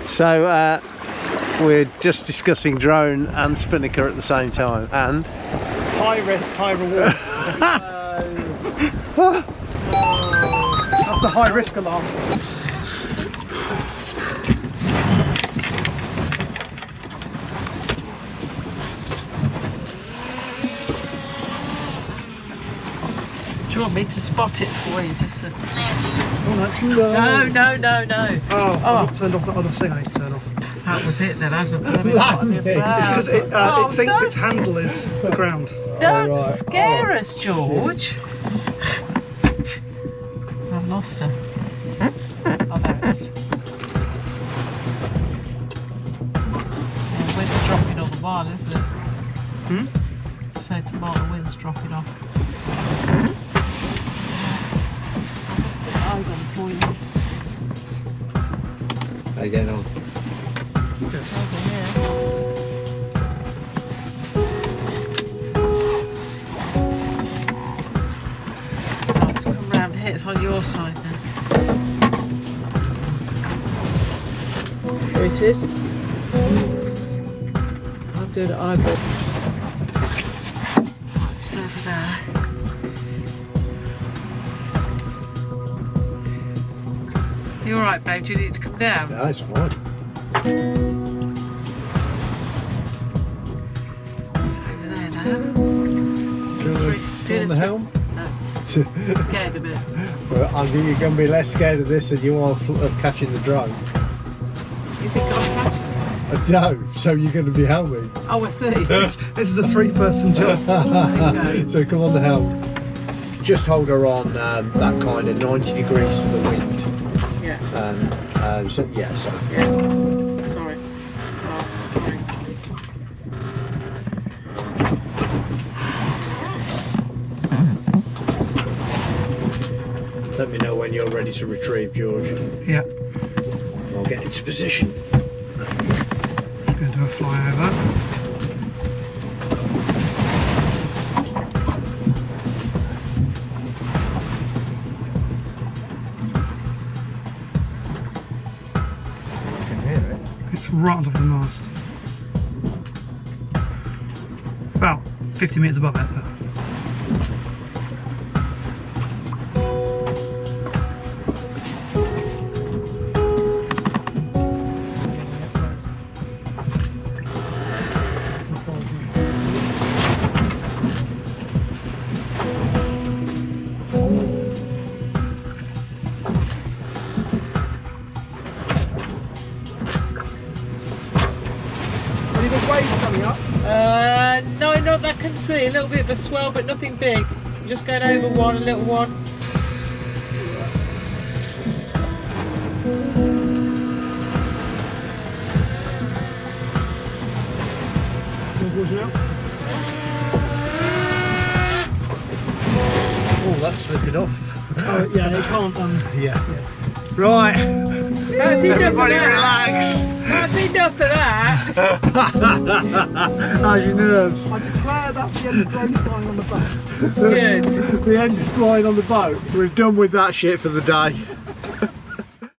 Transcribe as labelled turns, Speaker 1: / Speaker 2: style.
Speaker 1: So we're just discussing drone and Spinnaker at the same time, and
Speaker 2: high risk, high reward. That's the high risk alarm.
Speaker 3: Do you want me to spot it for you? Just to...
Speaker 2: Oh, no.
Speaker 3: Oh,
Speaker 2: I've turned off the other thing I need to turn off.
Speaker 3: that was it then.
Speaker 2: It's because it thinks its handle is the ground.
Speaker 3: Don't scare us, George. I've lost her. Oh, there it is. The wind's dropping all the while, isn't it? So tomorrow the wind's dropping off. Eyes on the point.
Speaker 1: how you getting on?
Speaker 3: Over here. Oh, it's come round here. It's on your side now. Here it is. I'm doing it eyeball. Right, it's over there. You alright, babe? Do you need to come down?
Speaker 1: No, it's fine.
Speaker 3: It's over there now.
Speaker 1: Do you want the helm?
Speaker 3: No. Scared a bit.
Speaker 1: Well, I think you're going to be less scared of this than you are of catching the drone.
Speaker 3: You think I'm catching it?
Speaker 1: No, so you're going to be helming.
Speaker 3: Oh, I see.
Speaker 2: This is a three-person job.
Speaker 3: Okay.
Speaker 1: So come on the helm. Just hold her on that kind of 90 degrees to the wind.
Speaker 3: Yeah.
Speaker 1: So yeah, so.
Speaker 3: Yeah. Sorry. Oh, sorry.
Speaker 1: Let me know when you're ready to retrieve, George.
Speaker 2: Yeah.
Speaker 1: I'll get into position.
Speaker 2: Going to do a flyover. It's right on top of the mast. About 50 metres above it. But... Any big waves coming up?
Speaker 3: No, not that I can see. A little bit of a swell, but nothing big. Just going over one, a little one.
Speaker 1: Oh, that's slipping off.
Speaker 2: Oh, yeah, it can't.
Speaker 1: Yeah. Right.
Speaker 3: That's enough
Speaker 1: Everybody
Speaker 3: of that.
Speaker 1: relax.
Speaker 3: That's enough of that.
Speaker 1: How's your nerves?
Speaker 2: I declare that's the end of drone flying on the boat.
Speaker 3: Good.
Speaker 1: The end is flying on the boat. We're done with that shit for the day.